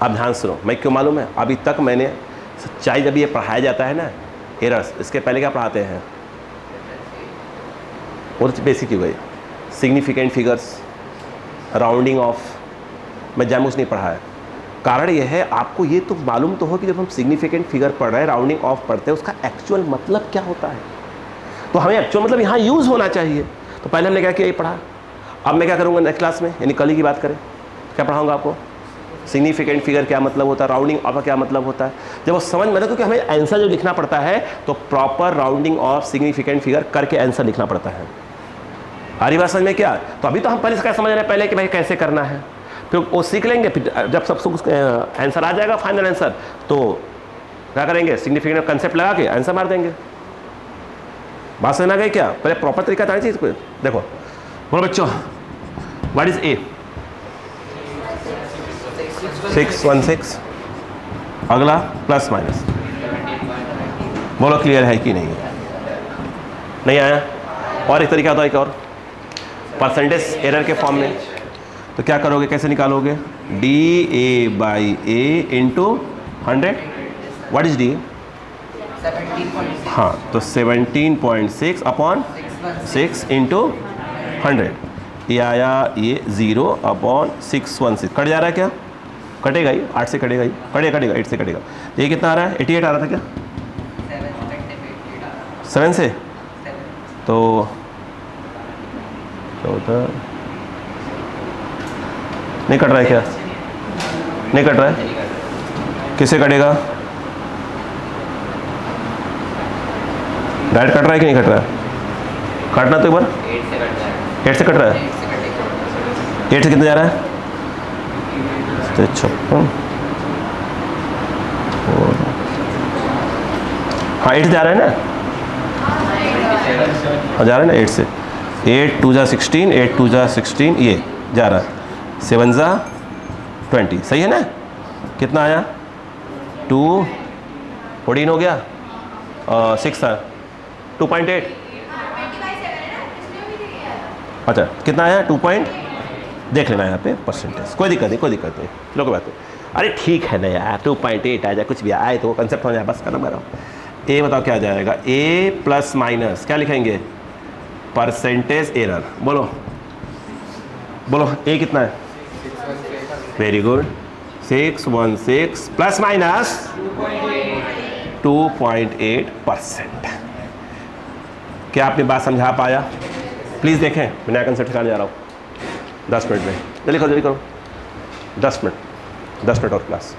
अब ध्यान सुनो, मैं क्यों मालूम है? अभी तक मैंने सच्चाई जब ये पढ़ाया जाता है ना, एरर्स, इसके पहले क्या पढ़ाते हैं? वो तो बेसिक ही गई, सिग्निफिकेंट फिगर्स, राउंडिंग ऑफ, मैं जैमुस नहीं पढ़ा है। कारण यह है, आपको ये तो मालूम तो हो कि जब हम सिग्निफिकेंट फिगर पढ़ रहे हैं, राउंडिंग ऑफ पढ़ते हैं, उसका एक्चुअल मतलब क्या होता है। तो हमें एक्चुअल मतलब यहाँ यूज़ होना चाहिए। तो पहले हमने क्या किया, ये पढ़ा। अब मैं क्या करूँगा नेक्स्ट क्लास में, यानी कल ही की बात करें, क्या पढ़ाऊँगा आपको? सिग्निफिकेंट फिगर क्या मतलब होता है, राउंडिंग ऑफ का क्या मतलब होता है। जब वो समझ में आता है, क्योंकि हमें आंसर जो लिखना पड़ता है तो proper rounding off significant figure करके आंसर लिखना पड़ता है। आ रही बात समझ में क्या? तो अभी तो हम पहले से क्या समझ रहे हैं पहले कि भाई कैसे करना है, फिर वो सीख लेंगे। फिर जब सब आंसर आ जाएगा, फाइनल आंसर, तो क्या करेंगे? सिग्निफिकेंट कंसेप्ट लगा के आंसर मार देंगे। बात समझ में आ गई क्या? पहले प्रॉपर तरीका था चीज़ को। देखो बोलो बच्चों, व्हाट इज ए? 616। अगला प्लस माइनस। बोलो क्लियर है कि नहीं? नहीं आया? और एक तरीका होता है, एक और, परसेंटेज एरर के फॉर्म में। तो क्या करोगे, कैसे निकालोगे? dA/a into 100। What is D? 17.6। हाँ, तो 17.6 अपॉन 6 इंटू 100। ये आया, ये 0 अपॉन 616। कट जा रहा है क्या? कटेगा ही, 8 से कटेगा ही, कटेगा 8 से कटेगा। ये कितना आ रहा है? 88 आ रहा था क्या? 7 से? तो 14 नहीं कट रहा है क्या? नहीं कट रहा है? किससे कटेगा? डायरेक्ट कट रहा है कि नहीं कट रहा है? काटना तो एक बार। 8 से कट रहा है। 8 से कितना जा रहा है? 56। हाँ 8 जा रहा है ना? हाँ जा रहा है ना 8 से। 8 2 जा 16, 8 2 जा 16, ये जा रहा है। 7 जा 20, सही है ना? कितना आया? 2 14 हो गया, 6 था 2.8। अच्छा कितना आया? 2 पॉइंट, देख लेना यहाँ पे परसेंटेज, कोई दिक्कत नहीं, कोई दिक्कत नहीं, लोग बात है। अरे ठीक है ना यार, 2.8 आ जाए, कुछ भी आए तो कंसेप्ट हो जाए, बस करना मेरा। ए बताओ क्या आ जाएगा? ए प्लस माइनस क्या लिखेंगे? Percentage error. बोलो बोलो ए कितना है? Very good, 616 plus minus 2.8%। क्या आपने बात समझा पाया? प्लीज़ देखें, मैं नया कंसेप्ट सिखाने जा रहा हूँ 10 मिनट में। जल्दी करो जल्दी करो, 10 मिनट और क्लास।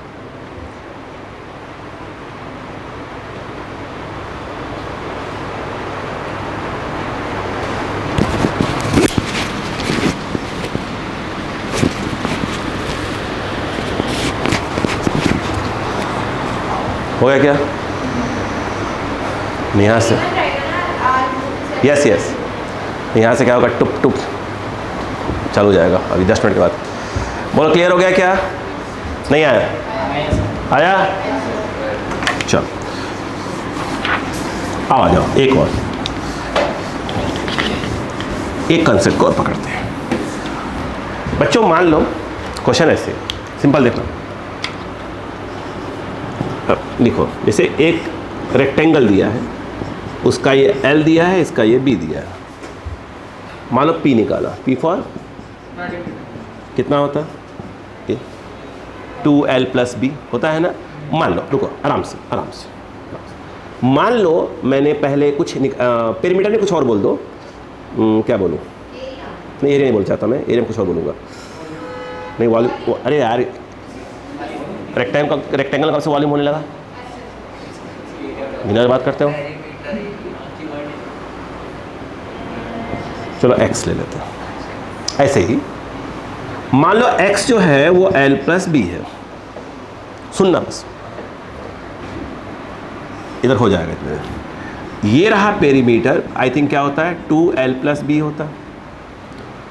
हो गया क्या? यहाँ से यस यस, यहाँ से क्या होगा? टुप टुप चालू हो जाएगा अभी 10 मिनट के बाद। बोलो क्लियर हो गया क्या? नहीं आया? आया? चलो आ जाओ, एक और, एक कंसेप्ट को और पकड़ते हैं बच्चों। मान लो क्वेश्चन ऐसे सिंपल, देखो लिखो, जैसे एक रेक्टेंगल दिया है, उसका ये L दिया है, इसका ये B दिया है। मान लो P निकाला, P फॉर कितना होता है? 2L प्लस B होता है ना। मान लो, रुको आराम से आराम से। मान लो मैंने पहले कुछ पेरीमीटर में कुछ और बोल दो, क्या बोलूँ? नहीं एरिया नहीं बोल चाहता मैं, एरिया में कुछ और बोलूँगा। नहीं वॉल्यूम, अरे यार रेक्टेंगल कब से वॉल्यूम होने लगा? बिना बात करते हो। चलो x ले लेते हैं। ऐसे ही मान लो x जो है वो L प्लस B है। सुनना बस, इधर हो जाएगा इतने। ये रहा पेरीमीटर, आई थिंक क्या होता है? 2L प्लस B होता है।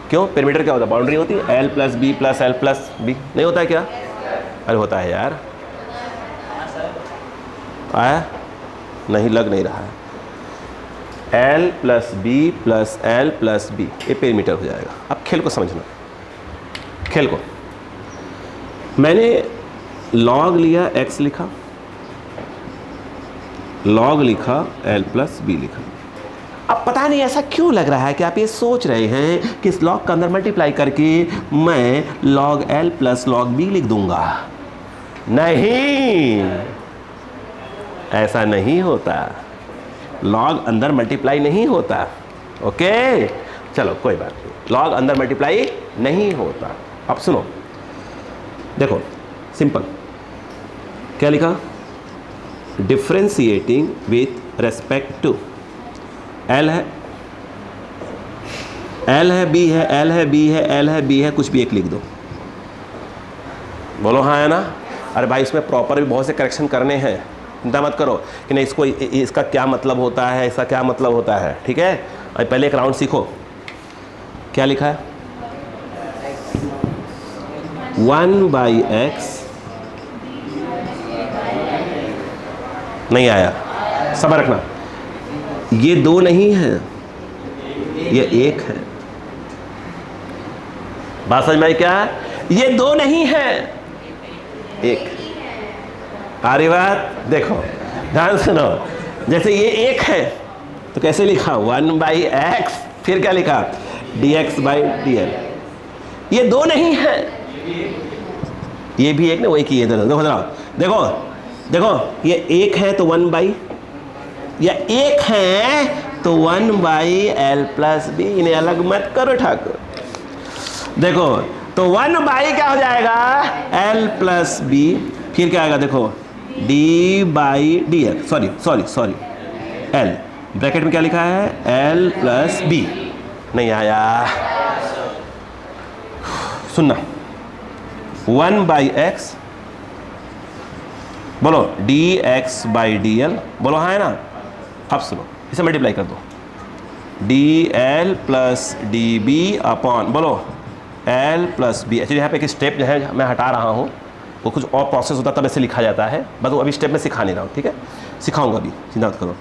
क्यों? पेरीमीटर क्या होता है? बाउंड्री होती है L plus B plus L plus B, नहीं होता है क्या? अरे होता है यार, आया नहीं? लग नहीं रहा है। L plus B plus L plus B, ये पेरीमीटर हो जाएगा। अब खेल को समझना, खेल को। मैंने लॉग लिया, x लिखा, लॉग लिखा, L प्लस B लिखा। अब पता नहीं ऐसा क्यों लग रहा है कि आप ये सोच रहे हैं कि इस लॉग का अंदर मल्टीप्लाई करके मैं log L plus log B लिख दूंगा। नहीं, ऐसा नहीं होता। लॉग अंदर मल्टीप्लाई नहीं होता। ओके चलो कोई बात नहीं, लॉग अंदर मल्टीप्लाई नहीं होता। अब सुनो, देखो सिंपल क्या लिखा? Differentiating with respect to L है, L है, B है, L है, B है, L है, B है, कुछ भी एक लिख दो। बोलो हाँ है ना? अरे भाई इसमें प्रॉपर भी बहुत से करेक्शन करने हैं, चिंता मत करो कि नहीं इसको इसका क्या मतलब होता है, इसका क्या मतलब होता है। ठीक है, और पहले एक राउंड सीखो। क्या लिखा है? 1/x नहीं आया, सब्र रखना। ये दो नहीं है, ये एक है। बात समझ में आई क्या? ये दो नहीं है, एक। आ रही बात? देखो ध्यान सुनो, जैसे ये एक है तो कैसे लिखा? 1/x, फिर क्या लिखा? dx/dl। ये दो नहीं है, ये भी एक ना, वही की है। देखो देखो देखो, ये एक है तो 1/, या एक है तो 1/L प्लस B। इन्हें अलग मत करो ठाकुर। देखो तो 1/, क्या हो जाएगा? L प्लस B, फिर क्या आएगा? देखो d/dl, सॉरी L ब्रैकेट में क्या लिखा है? L plus B। नहीं आया, सुनना। 1/x, बोलो dx/dl, बोलो हाँ है ना? अब सुनो, इसे मल्टीप्लाई कर दो, dl प्लस db अपॉन, बोलो L प्लस B। एक्चुअली यहाँ पे एक स्टेप जो है मैं हटा रहा हूँ, वो कुछ और प्रोसेस होता तब ऐसे लिखा जाता है, बस वो अभी स्टेप में सिखा नहीं रहा हूँ। ठीक है, सिखाऊंगा अभी, चिंता मत करो।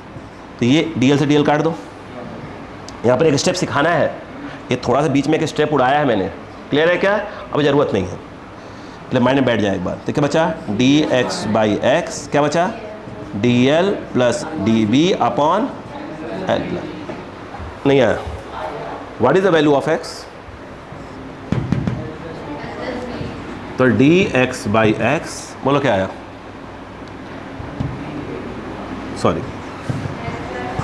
तो ये dl से dl काट दो, यहाँ पर एक स्टेप सिखाना है, ये थोड़ा सा बीच में एक स्टेप उड़ाया है मैंने। क्लियर है क्या? अब ज़रूरत नहीं है, मतलब माइंड में बैठ जाए एक बार। तो क्या बचा? dx/x, क्या बचा? dl plus db upon L। नहीं आया? What is the value of x? तो डी एक्स बाई एक्स, बोलो क्या आया, सॉरी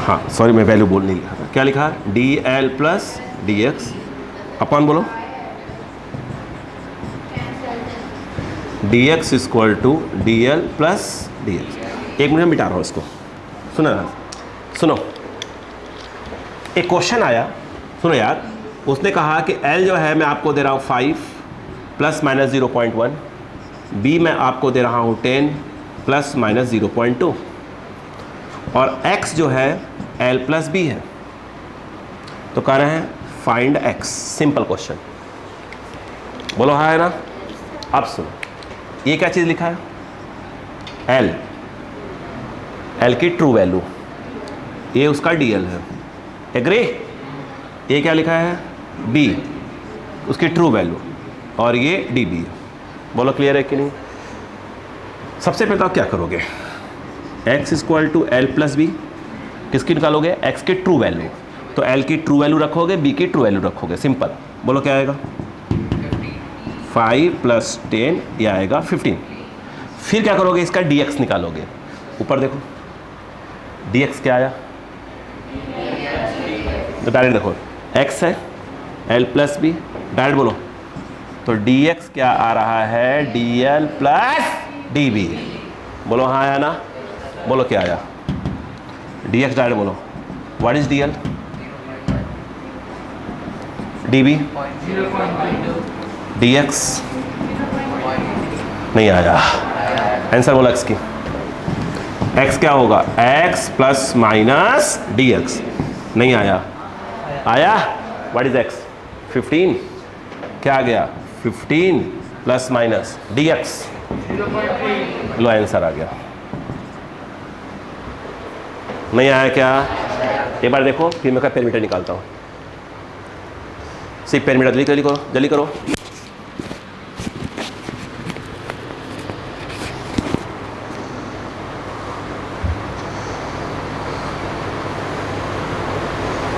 हाँ सॉरी मैं वैल्यू बोल नहीं लिखा था, क्या लिखा, D L plus D X upon बोलो D X equal to D L plus D X. एक मिनट में मिटा रहा हूँ इसको, सुनो ना, सुनो एक क्वेश्चन आया, सुनो यार, उसने कहा कि L जो है मैं आपको दे रहा हूँ 5 प्लस माइनस 0.1, B मैं आपको दे रहा हूँ 10 प्लस माइनस 0.2 और X जो है L प्लस B है। तो कह रहे हैं फाइंड X, सिंपल क्वेश्चन, बोलो हाँ है ना। अब सुनो ये क्या चीज़ लिखा है, L की ट्रू वैल्यू, ये उसका DL है, एग्री। ये क्या लिखा है, B उसकी ट्रू वैल्यू और ये DB है, बोलो क्लियर है कि नहीं। सबसे पहले आप क्या करोगे, x equal to l plus b, किसकी निकालोगे, x की ट्रू वैल्यू, तो L की ट्रू वैल्यू रखोगे, B की ट्रू वैल्यू रखोगे, सिंपल, बोलो क्या आएगा, 5 प्लस 10 ये आएगा 15। फिर क्या करोगे, इसका dx निकालोगे, ऊपर देखो dx क्या आया, तो डायरेक्ट देखो x है L प्लस बी, डायरेक्ट बोलो तो dx क्या आ रहा है, dl प्लस db, बोलो हाँ आया ना, बोलो क्या आया, dx डायरेक्ट बोलो, what is dl, db, dx नहीं आया, आंसर बोलो x की, x क्या होगा, x प्लस माइनस dx, नहीं आया, आया, व्हाट इज x, 15, क्या आ गया 15 प्लस माइनस dx, लो आंसर आ गया, नहीं आया क्या, एक बार देखो, फिर मैं पेरीमीटर निकालता हूँ, सिर्फ पेरीमीटर जल्दी करो, जल्दी करो,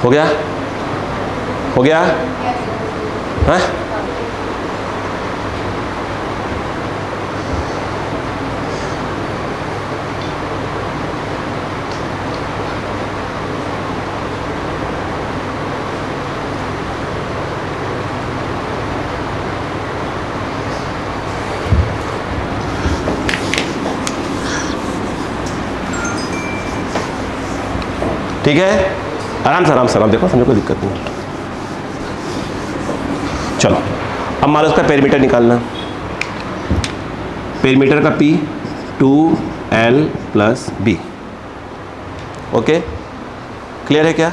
हो गया, हो गया, हाँ ठीक है, आराम से आराम से, आराम देखो, समझो कोई दिक्कत नहीं। चलो अब मान लो उसका पेरीमीटर निकालना, पेरीमीटर का P 2L plus B, okay clear है क्या।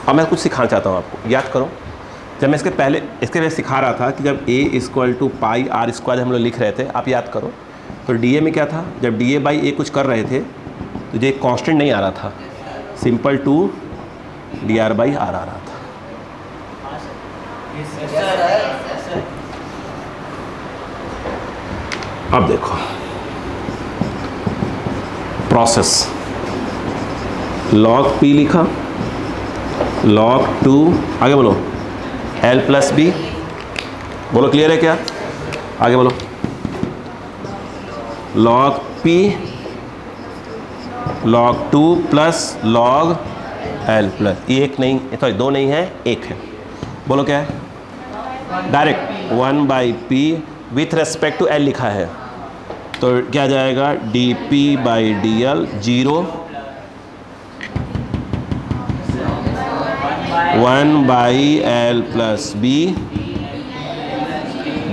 अब मैं कुछ सिखाना चाहता हूँ आपको, याद करो, जब मैं इसके पहले सिखा रहा था कि जब A equal to pi are square हम लोग लिख रहे थे, आप याद करो, तो DA में क्या था, जब DA बाई A कुछ कर रहे थे तो जो एक कांस्टेंट नहीं आ रहा था, सिंपल 2 dr बाई आर आ रहा था। अब देखो प्रोसेस, log p लिखा, log 2, आगे बोलो l प्लस बी, बोलो क्लियर है क्या, आगे बोलो log p log 2 plus log l plus, ये एक नहीं, सॉरी दो नहीं है, एक है, बोलो क्या है, direct 1 by p with respect to l लिखा है, तो क्या जाएगा dp by dl 0, 1 by l plus b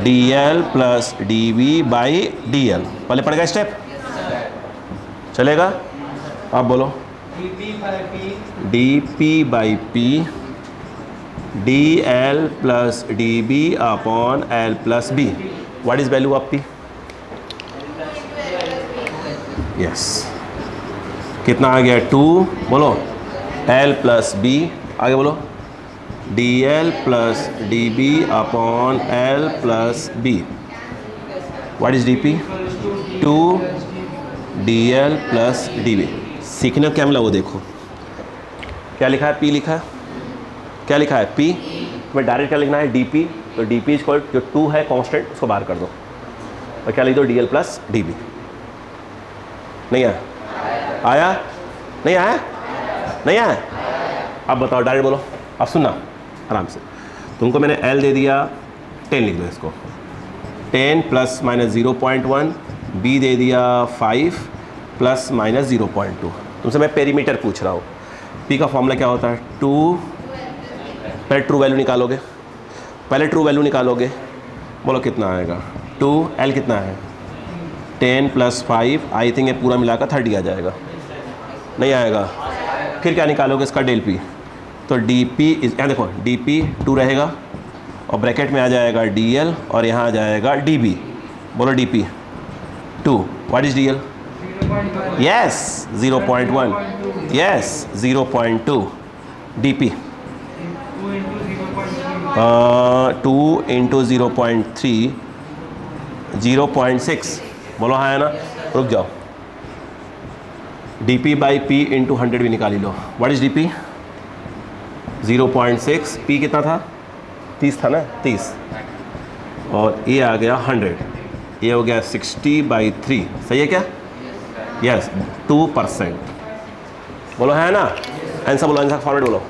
dl plus dv by dl, पहले पड़ गया स्टेप, चलेगा। अब बोलो dp by p dl plus db upon l plus b, what is value of p, yes कितना आ गया 2, बोलो l प्लस b, आगे बोलो dl plus db upon l plus b, what is dp, 2 dl plus db। सीखने को क्या मिला वो देखो, क्या लिखा है, p लिखा है, क्या लिखा है p, तुम्हें डायरेक्ट क्या लिखना है dp, तो dp इक्वल जो 2 है कांस्टेंट उसको बाहर कर दो, और क्या लिख दो d L plus d b. नहीं आया? आया? नहीं आया? नहीं आया? अब बताओ, डायरेक्ट बोलो। अब सुनना आराम से। तुमको मैंने एल दे दिया 10, लिख दो इसको 10 प्लस माइनस 0.1, बी दे दिया 5 प्लस माइनस 0.2। तुमसे मैं पेरीमीटर पूछ रहा हूँ। पी का फॉर्मूला क्या होता है? 2, पहले ट्रू वैल्यू निकालोगे, बोलो कितना आएगा? 2, एल कितना है? 10 प्लस 5, आई थिंक ये पूरा मिलाकर 30 आ जाएगा। नहीं आएगा? फिर क्या निकालोगे इसका डेल पी? तो डी पी यहाँ देखो, डी पी 2 रहेगा और ब्रैकेट में आ जाएगा डी एल और यहाँ आ जाएगा डी बी। बोलो D P 2, what is D L? Yes 0.1, yes 0.2, D P 2 into 0.3 0.6। बोलो हाँ है ना? रुक जाओ, D P by P into 100 भी निकाली लो। What is D P? 0.6, P कितना था? 30 था ना, 30, और ये आ गया 100, ये हो गया 60/3। सही है क्या? यस 2%। बोलो है ना? आंसर बोलो, आंसर फॉर्मेट बोलो।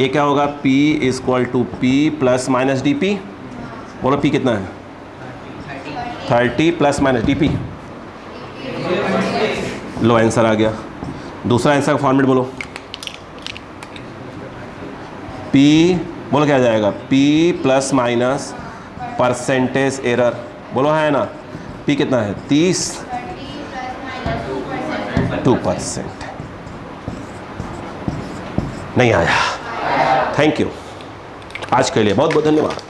ये क्या होगा? P equal to P plus minus d p. बोलो P कितना है? 30 प्लस माइनस डी पी। लो आंसर आ गया। दूसरा आंसर का फॉर्मेट बोलो। P बोलो क्या आ जाएगा? P plus minus percentage error. बोलो है ना? P कितना है? 30, 2%। नहीं आया? थैंक यू, आज के लिए बहुत बहुत धन्यवाद।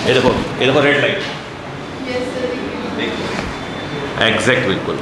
ये देखो रेड लाइट, एग्जैक्ट बिल्कुल।